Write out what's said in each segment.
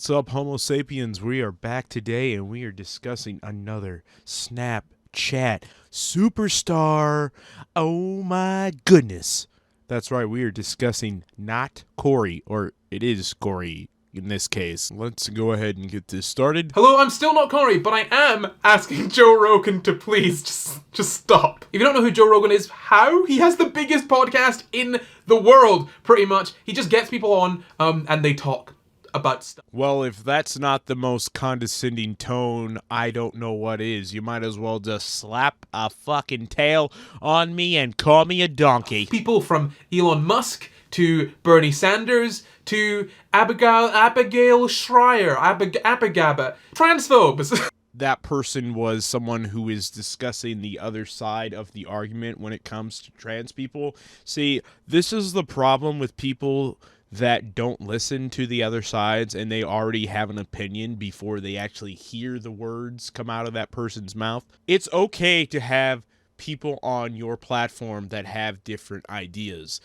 What's up, Homo sapiens? We are back today and we are discussing another Snapchat superstar. Oh my goodness. That's right, we are discussing NotCorry, or it is Corey in this case. Let's go ahead and get this started. Hello, I'm still NotCorry, but I am asking Joe Rogan to please just stop. If you don't know who Joe Rogan is, how? He has the biggest podcast in the world, pretty much. He just gets people on, and they talk about stuff. Well, if that's not the most condescending tone, I don't know what is. You might as well just slap a fucking tail on me and call me a donkey. People from Elon Musk to Bernie Sanders to Abigail Schreier, Abigaba, transphobes. That person was someone who is discussing the other side of the argument when it comes to trans people. See, this is the problem with people that don't listen to the other sides and they already have an opinion before they actually hear the words come out of that person's mouth. It's okay to have people on your platform that have different ideas.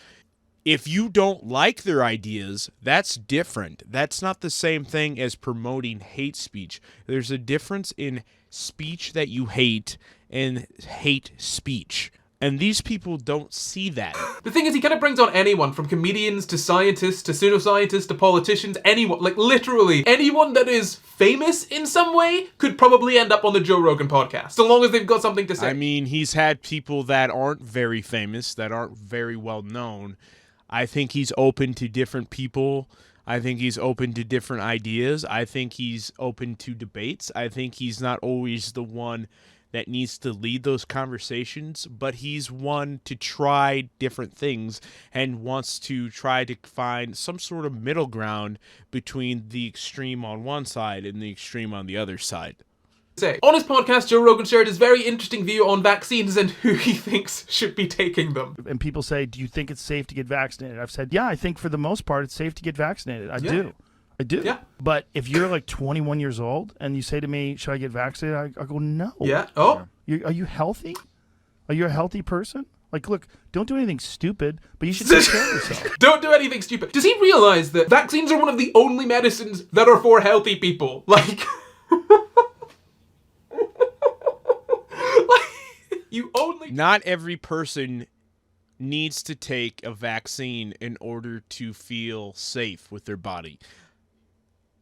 If you don't like their ideas, that's different. That's not the same thing as promoting hate speech. There's a difference in speech that you hate and hate speech. And these people don't see that. The thing is, he kind of brings on anyone, from comedians to scientists to pseudoscientists to politicians, anyone, like literally anyone that is famous in some way could probably end up on the Joe Rogan podcast, so long as they've got something to say. I mean, he's had people that aren't very famous, that aren't very well known. I think he's open to different people. I think he's open to different ideas. I think he's open to debates. I think he's not always the one that needs to lead those conversations, but he's one to try different things and wants to try to find some sort of middle ground between the extreme on one side and the extreme on the other side. On his podcast, Joe Rogan shared his very interesting view on vaccines and who he thinks should be taking them. And people say, do you think it's safe to get vaccinated? I've said, yeah, I think for the most part it's safe to get vaccinated. I do. Yeah. But if you're like 21 years old and you say to me, should I get vaccinated? I go, no. Yeah. Oh. Are you healthy? Are you a healthy person? Like, look, don't do anything stupid, but you should take care of yourself. Don't do anything stupid. Does he realize that vaccines are one of the only medicines that are for healthy people? Like... Not every person needs to take a vaccine in order to feel safe with their body.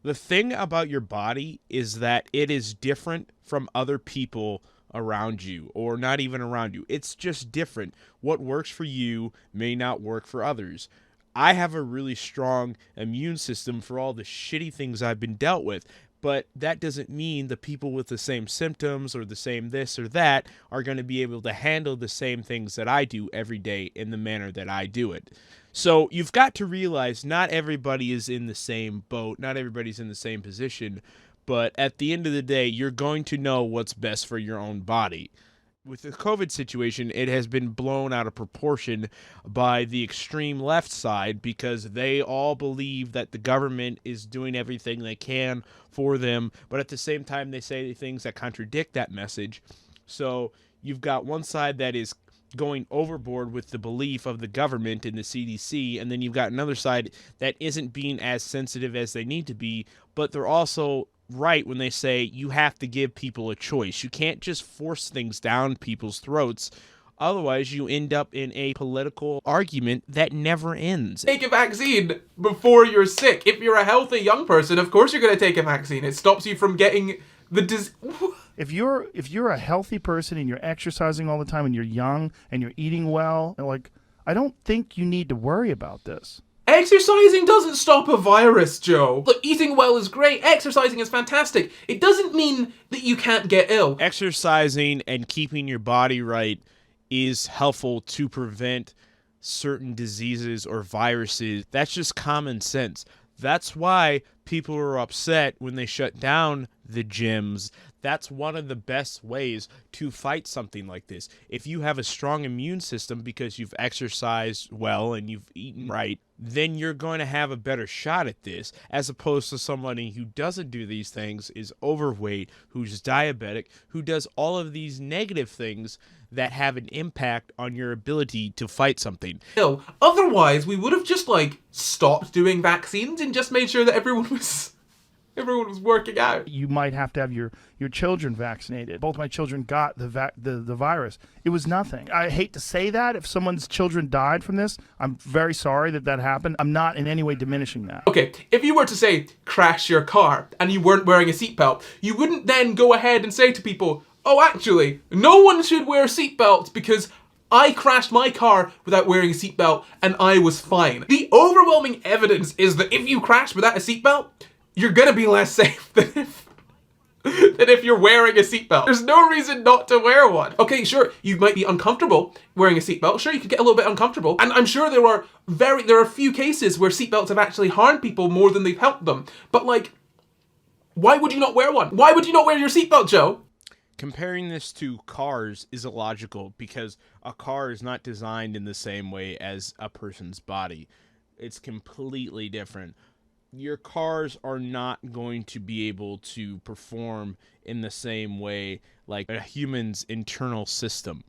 The thing about your body is that it is different from other people around you, or not even around you. It's just different. What works for you may not work for others. I have a really strong immune system for all the shitty things I've been dealt with. But that doesn't mean the people with the same symptoms or the same this or that are going to be able to handle the same things that I do every day in the manner that I do it. So you've got to realize not everybody is in the same boat, not everybody's in the same position, but at the end of the day, you're going to know what's best for your own body. With the COVID situation, it has been blown out of proportion by the extreme left side because they all believe that the government is doing everything they can for them, but at the same time, they say things that contradict that message. So you've got one side that is going overboard with the belief of the government and the CDC, and then you've got another side that isn't being as sensitive as they need to be, but they're also right when they say you have to give people a choice. You can't just force things down people's throats. Otherwise, you end up in a political argument that never ends. Take a vaccine before you're sick. If you're a healthy young person, of course you're going to take a vaccine. It stops you from getting the disease. If you're a healthy person and you're exercising all the time and you're young and you're eating well, like, I don't think you need to worry about this. Exercising doesn't stop a virus, Joe. Look, eating well is great. Exercising is fantastic. It doesn't mean that you can't get ill. Exercising and keeping your body right is helpful to prevent certain diseases or viruses. That's just common sense. That's why people are upset when they shut down the gyms. That's one of the best ways to fight something like this. If you have a strong immune system because you've exercised well and you've eaten right, then you're going to have a better shot at this, as opposed to somebody who doesn't do these things, is overweight, who's diabetic, who does all of these negative things that have an impact on your ability to fight something. Otherwise, we would have just, stopped doing vaccines and just made sure that everyone was everyone was working out. You might have to have your children vaccinated. Both my children got the virus. It was nothing. I hate to say that. If someone's children died from this, I'm very sorry that happened. I'm not in any way diminishing that. Okay, if you were to say crash your car and you weren't wearing a seatbelt, you wouldn't then go ahead and say to people, oh, actually, no one should wear seatbelts because I crashed my car without wearing a seatbelt and I was fine. The overwhelming evidence is that if you crash without a seatbelt, you're gonna be less safe than if you're wearing a seatbelt. There's no reason not to wear one. Okay, sure, you might be uncomfortable wearing a seatbelt. Sure, you could get a little bit uncomfortable. And I'm sure there are a few cases where seatbelts have actually harmed people more than they've helped them. But like, why would you not wear one? Why would you not wear your seatbelt, Joe? Comparing this to cars is illogical because a car is not designed in the same way as a person's body. It's completely different. Your cars are not going to be able to perform in the same way like a human's internal system.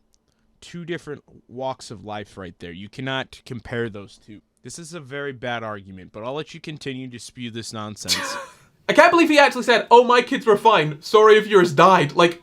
Two different walks of life right there. You cannot compare those two. This is a very bad argument, but I'll let you continue to spew this nonsense. I can't believe he actually said, oh, my kids were fine. Sorry if yours died. Like,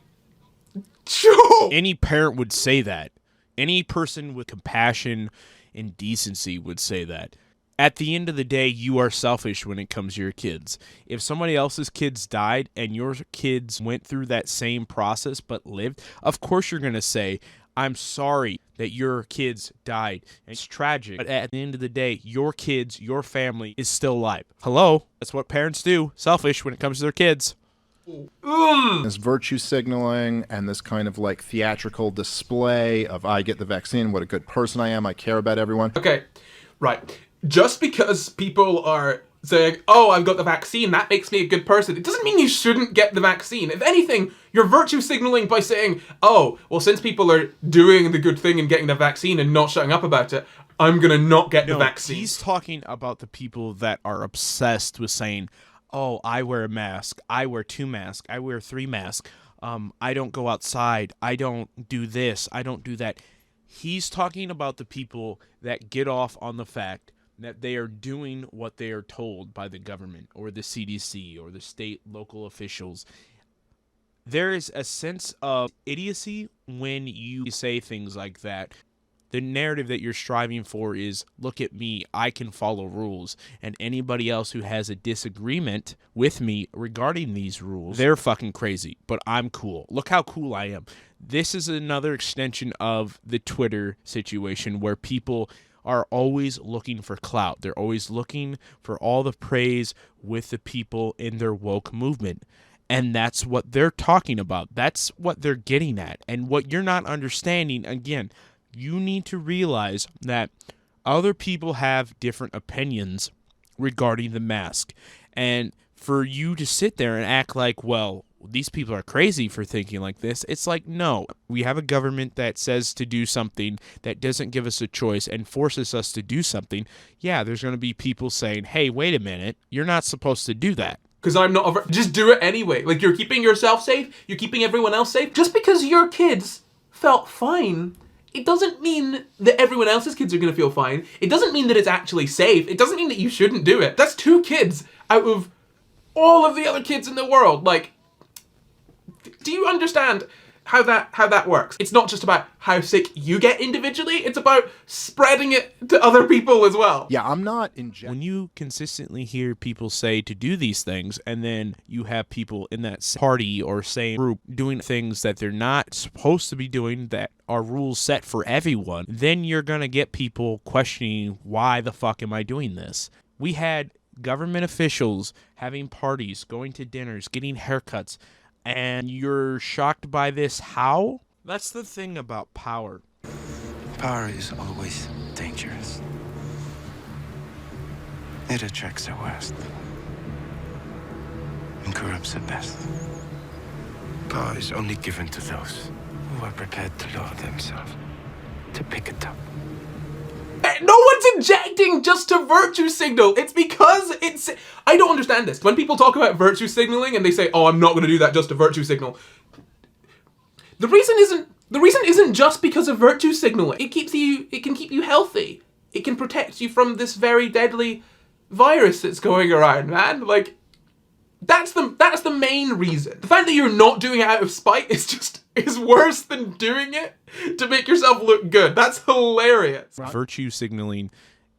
Joe! Any parent would say that. Any person with compassion and decency would say that. At the end of the day, you are selfish when it comes to your kids. If somebody else's kids died and your kids went through that same process but lived, of course you're going to say, I'm sorry that your kids died. It's tragic. But at the end of the day, your kids, your family is still alive. Hello? That's what parents do. Selfish when it comes to their kids. This virtue signaling and this kind of like theatrical display of I get the vaccine, what a good person I am, I care about everyone. Okay, right. Just because people are saying, oh, I've got the vaccine, that makes me a good person, it doesn't mean you shouldn't get the vaccine. If anything, you're virtue signaling by saying, oh, well, since people are doing the good thing and getting the vaccine and not shutting up about it, I'm gonna not get the vaccine. He's talking about the people that are obsessed with saying, oh, I wear a mask, I wear 2 masks, I wear 3 masks, I don't go outside, I don't do this, I don't do that. He's talking about the people that get off on the fact that they are doing what they are told by the government or the CDC or the state local officials. There is a sense of idiocy when you say things like that. The narrative that you're striving for is, look at me, I can follow rules. And anybody else who has a disagreement with me regarding these rules, they're fucking crazy. But I'm cool. Look how cool I am. This is another extension of the Twitter situation where people are always looking for clout. They're always looking for all the praise with the people in their woke movement. And that's what they're talking about. That's what they're getting at. And what you're not understanding, again, you need to realize that other people have different opinions regarding the mask. And for you to sit there and act like, well, these people are crazy for thinking like this, it's like, no. We have a government that says to do something that doesn't give us a choice and forces us to do something. Yeah, there's going to be people saying, hey, wait a minute, you're not supposed to do that. Because I'm not just do it anyway. Like, you're keeping yourself safe, you're keeping everyone else safe. Just because your kids felt fine, it doesn't mean that everyone else's kids are going to feel fine. It doesn't mean that it's actually safe. It doesn't mean that you shouldn't do it. That's 2 kids out of all of the other kids in the world. Like, do you understand how that works? It's not just about how sick you get individually, it's about spreading it to other people as well. Yeah, I'm not when you consistently hear people say to do these things, and then you have people in that party or same group doing things that they're not supposed to be doing, that are rules set for everyone, then you're gonna get people questioning, why the fuck am I doing this? We had government officials having parties, going to dinners, getting haircuts, and you're shocked by this. How? That's the thing about power. Power is always dangerous. It attracts the worst and corrupts the best. Power is only given to those who are prepared to lower themselves, to pick it up. No one's injecting just to virtue signal. It's because it's... I don't understand this. When people talk about virtue signaling and they say, oh, I'm not going to do that just to virtue signal. The reason isn't just because of virtue signaling. It can keep you healthy. It can protect you from this very deadly virus that's going around, man. Like, That's the main reason. The fact that you're not doing it out of spite is worse than doing it to make yourself look good. That's hilarious. Virtue signaling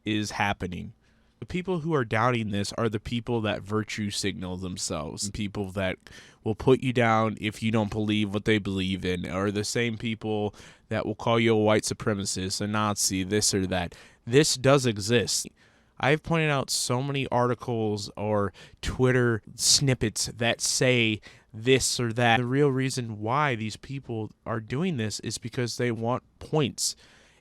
is happening. The people who are doubting this are the people that virtue signal themselves. People that will put you down if you don't believe what they believe in, or the same people that will call you a white supremacist, a Nazi, this or that. This does exist. I've pointed out so many articles or Twitter snippets that say this or that. The real reason why these people are doing this is because they want points.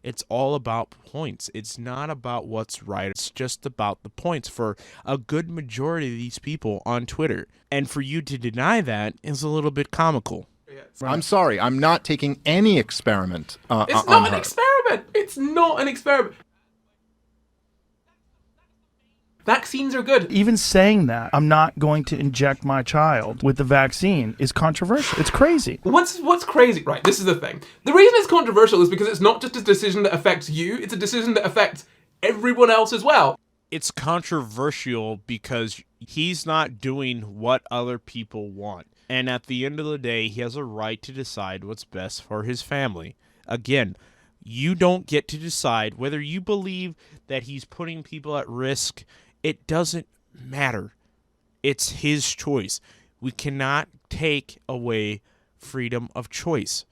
It's all about points. It's not about what's right. It's just about the points for a good majority of these people on Twitter. And for you to deny that is a little bit comical. I'm sorry. I'm not taking any experiment It's not an experiment. It's not an experiment. Vaccines are good. Even saying that I'm not going to inject my child with the vaccine is controversial. It's crazy. What's crazy? Right, this is the thing. The reason it's controversial is because it's not just a decision that affects you, it's a decision that affects everyone else as well. It's controversial because he's not doing what other people want. And at the end of the day, he has a right to decide what's best for his family. Again, you don't get to decide whether you believe that he's putting people at risk. It doesn't matter. It's his choice. We cannot take away freedom of choice,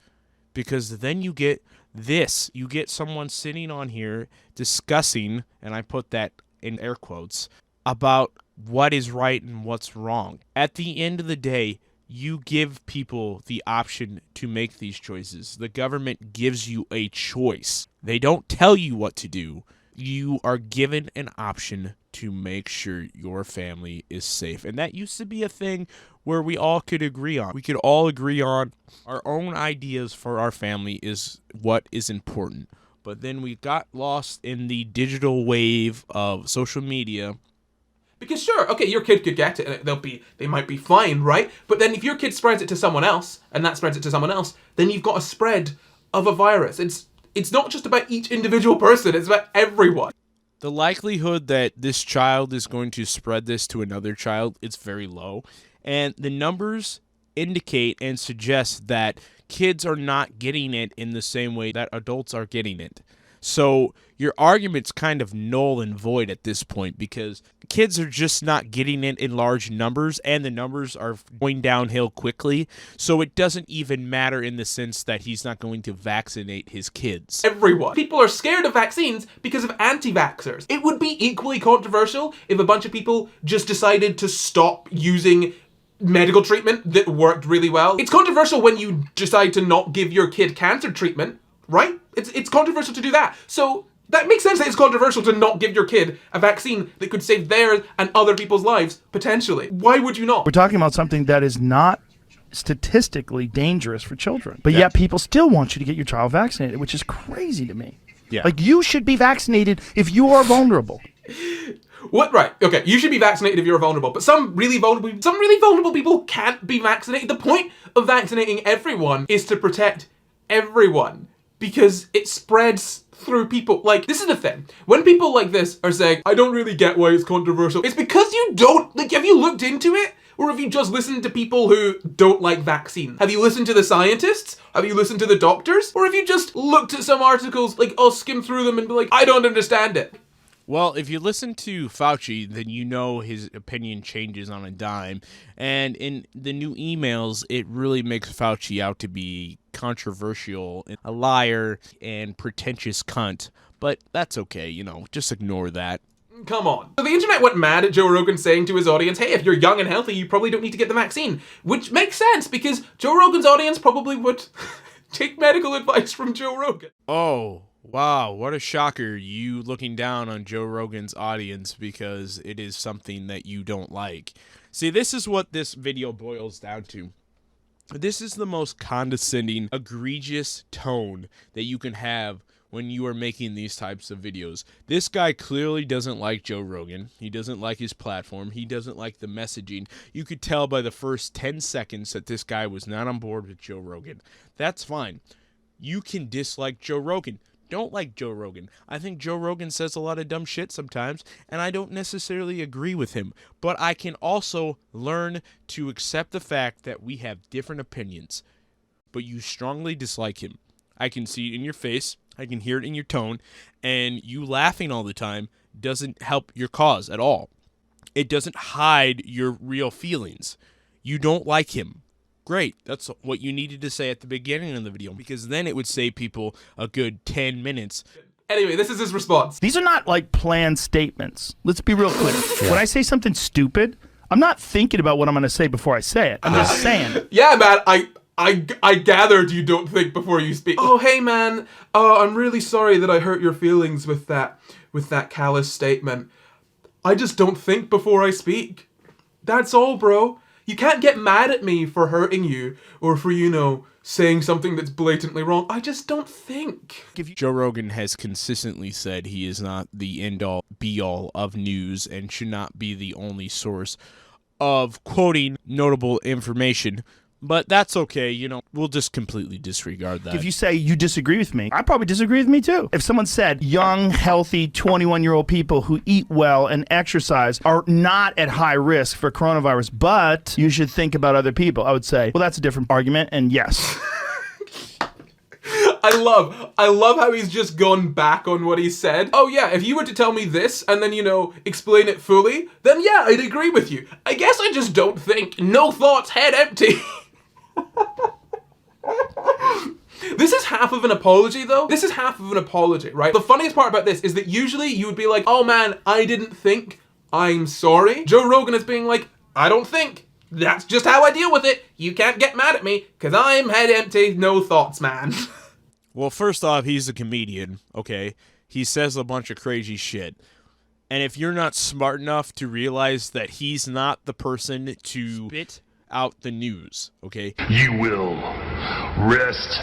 because then you get this. You get someone sitting on here discussing, and I put that in air quotes, about what is right and what's wrong. At the end of the day, you give people the option to make these choices. The government gives you a choice. They don't tell you what to do. You are given an option to make sure your family is safe. And that used to be a thing where we all could agree on. We could all agree on our own ideas for our family is what is important. But then we got lost in the digital wave of social media. Because sure, okay, your kid could get it and they might be fine, right? But then if your kid spreads it to someone else, and that spreads it to someone else, then you've got a spread of a virus. It's not just about each individual person, it's about everyone. The likelihood that this child is going to spread this to another child is very low. And the numbers indicate and suggest that kids are not getting it in the same way that adults are getting it. So your argument's kind of null and void at this point, because kids are just not getting it in large numbers, and the numbers are going downhill quickly. So it doesn't even matter in the sense that he's not going to vaccinate his kids. Everyone. People are scared of vaccines because of anti-vaxxers. It would be equally controversial if a bunch of people just decided to stop using medical treatment that worked really well. It's controversial when you decide to not give your kid cancer treatment, right? It's controversial to do that. So that makes sense that it's controversial to not give your kid a vaccine that could save theirs and other people's lives, potentially. Why would you not? We're talking about something that is not statistically dangerous for children. But yet people still want you to get your child vaccinated, which is crazy to me. Yeah. Like, you should be vaccinated if you are vulnerable. What? Right. Okay. You should be vaccinated if you're vulnerable, but some really vulnerable people can't be vaccinated. The point of vaccinating everyone is to protect everyone, because it spreads through people. Like, this is the thing. When people like this are saying, I don't really get why it's controversial, it's because you don't, like, have you looked into it? Or have you just listened to people who don't like vaccines? Have you listened to the scientists? Have you listened to the doctors? Or have you just looked at some articles, like, I'll skim through them and be like, I don't understand it? Well, if you listen to Fauci, then you know his opinion changes on a dime. And in the new emails, it really makes Fauci out to be controversial, a liar, and pretentious cunt. But that's okay, just ignore that. Come on. So the internet went mad at Joe Rogan saying to his audience, hey, if you're young and healthy, you probably don't need to get the vaccine. Which makes sense, because Joe Rogan's audience probably would take medical advice from Joe Rogan. Oh, wow, what a shocker, you looking down on Joe Rogan's audience because it is something that you don't like. See, this is what this video boils down to. This is the most condescending, egregious tone that you can have when you are making these types of videos. This guy clearly doesn't like Joe Rogan. He doesn't like his platform. He doesn't like the messaging. You could tell by the first 10 seconds that this guy was not on board with Joe Rogan. That's fine. You can dislike Joe Rogan. don't like Joe Rogan. I think Joe Rogan says a lot of dumb shit sometimes, and I don't necessarily agree with him. But I can also learn to accept the fact that we have different opinions. But you strongly dislike him. I can see it in your face. I can hear it in your tone. And you laughing all the time doesn't help your cause at all. It doesn't hide your real feelings. You don't like him. Great. That's what you needed to say at the beginning of the video, because then it would save people a good 10 minutes. Anyway, this is his response. These are not like planned statements. Let's be real clear. When I say something stupid, I'm not thinking about what I'm going to say before I say it. I'm just saying it. Yeah, man, I gathered you don't think before you speak. Oh, hey, man. I'm really sorry that I hurt your feelings with that callous statement. I just don't think before I speak. That's all, bro. You can't get mad at me for hurting you or for, saying something that's blatantly wrong. I just don't think. Joe Rogan has consistently said he is not the end-all, be-all of news and should not be the only source of quoting notable information. But that's okay, we'll just completely disregard that. If you say you disagree with me, I probably disagree with me too. If someone said young, healthy, 21-year-old people who eat well and exercise are not at high risk for coronavirus, but you should think about other people, I would say, well, that's a different argument, and yes. I love how he's just gone back on what he said. Oh yeah, if you were to tell me this and then, explain it fully, then yeah, I'd agree with you. I guess I just don't think. No thoughts, head empty. This is half of an apology, though. This is half of an apology, right? The funniest part about this is that usually you would be like, oh man, I didn't think. I'm sorry. Joe Rogan is being like, I don't think. That's just how I deal with it. You can't get mad at me, because I'm head empty, no thoughts, man. Well, first off, he's a comedian, okay? He says a bunch of crazy shit. And if you're not smart enough to realize that he's not the person to spit out the news, okay? You will rest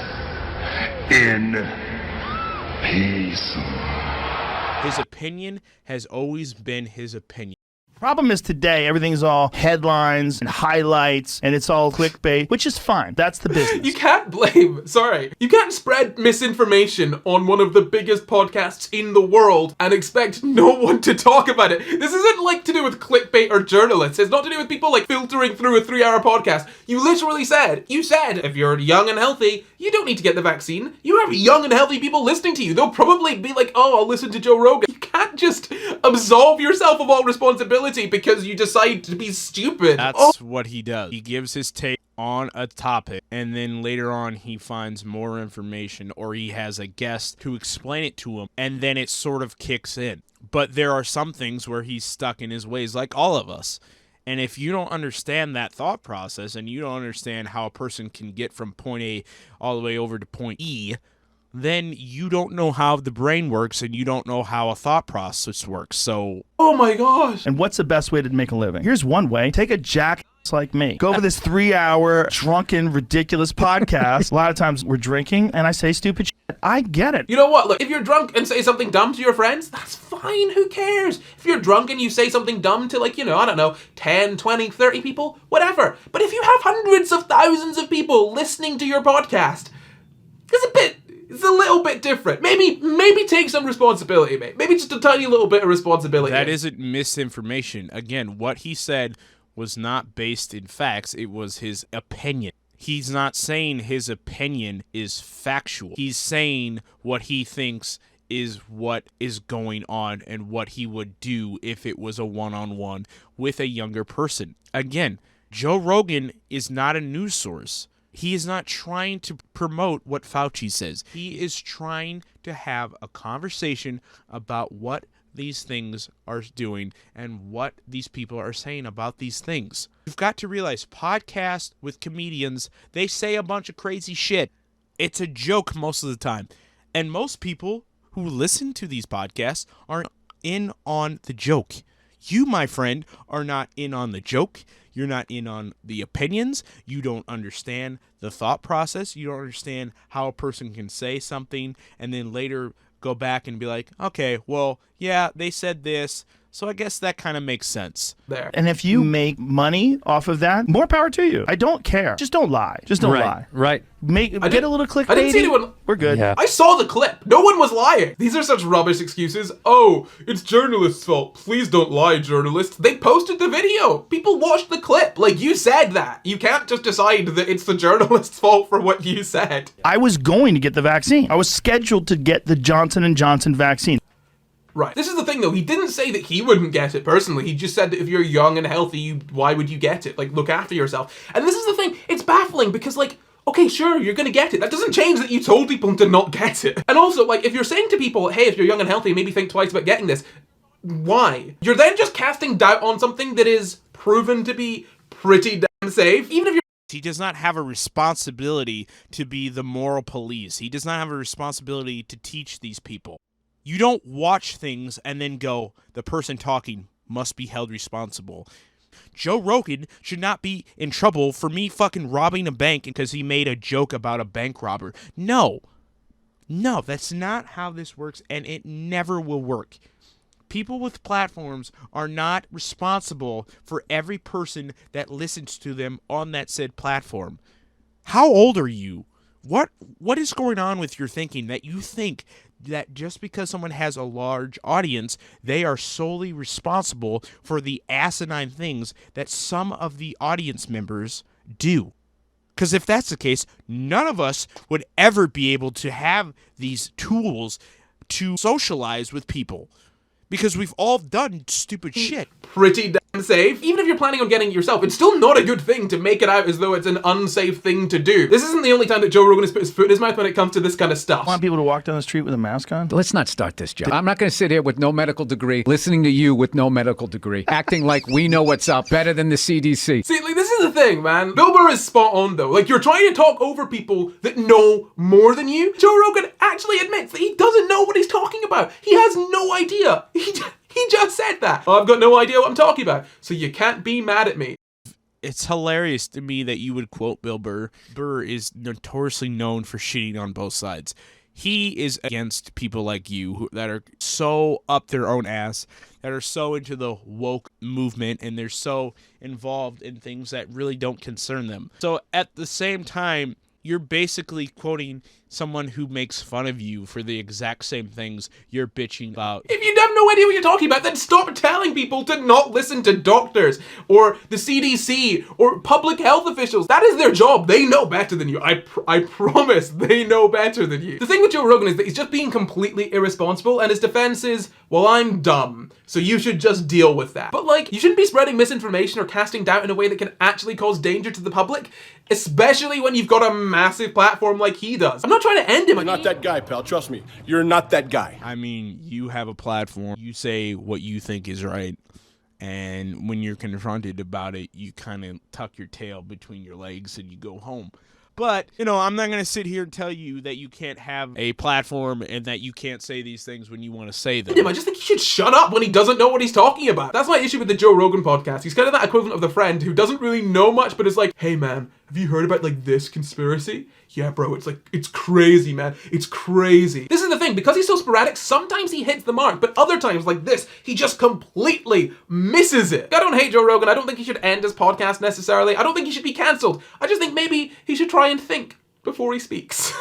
in peace. His opinion has always been his opinion. Problem is today, everything's all headlines and highlights, and it's all clickbait, which is fine. That's the business. You can't spread misinformation on one of the biggest podcasts in the world and expect no one to talk about it. This isn't like to do with clickbait or journalists. It's not to do with people like filtering through a 3-hour podcast. You literally said, if you're young and healthy, you don't need to get the vaccine. You have young and healthy people listening to you. They'll probably be like, oh, I'll listen to Joe Rogan. You can't just absolve yourself of all responsibility because you decide to be stupid. That's what he does. He gives his take on a topic, and then later on he finds more information, or he has a guest to explain it to him, and then it sort of kicks in. But there are some things where he's stuck in his ways, like all of us. And if you don't understand that thought process, and you don't understand how a person can get from point A all the way over to point E, then you don't know how the brain works, and you don't know how a thought process works. So, oh my gosh. And what's the best way to make a living? Here's one way. Take a jackass like me. Go over this 3-hour drunken, ridiculous podcast. A lot of times we're drinking, and I say stupid shit. I get it. You know what? Look, if you're drunk and say something dumb to your friends, that's fine. Who cares? If you're drunk and you say something dumb to, 10, 20, 30 people, whatever. But if you have hundreds of thousands of people listening to your podcast, it's a little bit different. Maybe take some responsibility, mate. Maybe just a tiny little bit of responsibility. That isn't misinformation. Again, what he said was not based in facts. It was his opinion. He's not saying his opinion is factual. He's saying what he thinks is what is going on and what he would do if it was a one-on-one with a younger person. Again, Joe Rogan is not a news source. He is not trying to promote what Fauci says. He is trying to have a conversation about what these things are doing and what these people are saying about these things. You've got to realize podcasts with comedians, they say a bunch of crazy shit. It's a joke most of the time. And most people who listen to these podcasts are in on the joke. You, my friend, are not in on the joke. You're not in on the opinions. You don't understand the thought process. You don't understand how a person can say something and then later go back and be like, okay, well, yeah, they said this, So I guess that kind of makes sense. There. And if you make money off of that, more power to you. I don't care. Just don't lie. Just don't lie. Right. Get a little clickbait. I didn't see anyone. We're good. Yeah. I saw the clip. No one was lying. These are such rubbish excuses. Oh, it's journalists' fault. Please don't lie, journalists. They posted the video. People watched the clip. Like, you said that. You can't just decide that it's the journalist's fault for what you said. I was going to get the vaccine. I was scheduled to get the Johnson & Johnson vaccine. Right. This is the thing, though. He didn't say that he wouldn't get it personally. He just said that if you're young and healthy, why would you get it? Like, look after yourself. And this is the thing. It's baffling because, like, okay, sure, you're gonna get it. That doesn't change that you told people to not get it. And also, like, if you're saying to people, hey, if you're young and healthy, maybe think twice about getting this, why? You're then just casting doubt on something that is proven to be pretty damn safe. Even if you're He does not have a responsibility to be the moral police. He does not have a responsibility to teach these people. You don't watch things and then go, the person talking must be held responsible. Joe Rogan should not be in trouble for me fucking robbing a bank because he made a joke about a bank robber. No, that's not how this works, and it never will work. People with platforms are not responsible for every person that listens to them on that said platform. How old are you? What is going on with your thinking that you think that just because someone has a large audience, they are solely responsible for the asinine things that some of the audience members do? Because if that's the case, none of us would ever be able to have these tools to socialize with people. Because we've all done stupid shit. pretty damn safe. Even if you're planning on getting it yourself, it's still not a good thing to make it out as though it's an unsafe thing to do. This isn't the only time that Joe Rogan has put his foot in his mouth when it comes to this kind of stuff. I want people to walk down the street with a mask on? Let's not start this, Joe. I'm not going to sit here with no medical degree, listening to you with no medical degree, acting like we know what's up better than the CDC. See, like, this is the thing, man. Bill Burr is spot on, though. Like, you're trying to talk over people that know more than you. Joe Rogan actually admits that he doesn't know what he's talking about. He has no idea. He just said that. Oh, I've got no idea what I'm talking about, so you can't be mad at me. It's hilarious to me that you would quote Bill Burr. Burr is notoriously known for shitting on both sides. He is against people like you that are so up their own ass, that are so into the woke movement, and they're so involved in things that really don't concern them. So at the same time, you're basically quoting someone who makes fun of you for the exact same things you're bitching about. If you have no idea what you're talking about, then stop telling people to not listen to doctors or the CDC or public health officials. That is their job. They know better than you. I promise they know better than you. The thing with Joe Rogan is that he's just being completely irresponsible, and his defense is, well, I'm dumb, so you should just deal with that. But like, you shouldn't be spreading misinformation or casting doubt in a way that can actually cause danger to the public, especially when you've got a massive platform like he does. I'm not trying to end him. You're not that guy, pal. Trust me. You're not that guy. I mean, you have a platform. You say what you think is right. And when you're confronted about it, you kind of tuck your tail between your legs and you go home. But, you know, I'm not going to sit here and tell you that you can't have a platform and that you can't say these things when you want to say them. I just think he should shut up when he doesn't know what he's talking about. That's my issue with the Joe Rogan podcast. He's kind of that equivalent of the friend who doesn't really know much, but is like, hey man, have you heard about like this conspiracy? Yeah, bro, it's crazy, man. It's crazy. This is the thing, because he's so sporadic, sometimes he hits the mark, but other times, like this, he just completely misses it. I don't hate Joe Rogan. I don't think he should end his podcast necessarily. I don't think he should be cancelled. I just think maybe he should try and think before he speaks.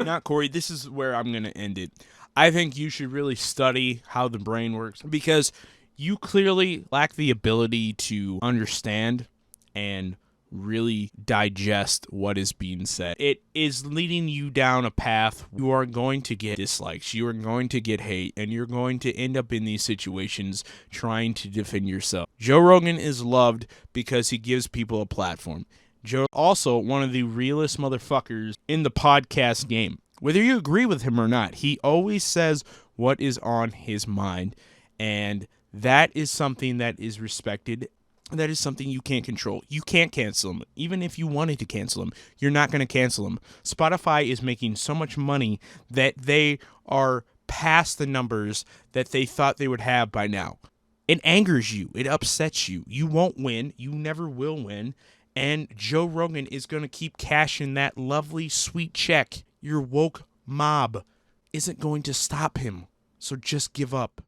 NotCorry, this is where I'm going to end it. I think you should really study how the brain works, because you clearly lack the ability to understand and really digest what is being said. It is leading you down a path. You are going to get dislikes, you are going to get hate, and you're going to end up in these situations trying to defend yourself. Joe Rogan is loved because he gives people a platform. Joe also one of the realest motherfuckers in the podcast game. Whether you agree with him or not, he always says what is on his mind, and that is something that is respected. That is something you can't control. You can't cancel him. Even if you wanted to cancel him, you're not going to cancel him. Spotify is making so much money that they are past the numbers that they thought they would have by now. It angers you. It upsets you. You won't win. You never will win. And Joe Rogan is going to keep cashing that lovely, sweet check. Your woke mob isn't going to stop him. So just give up.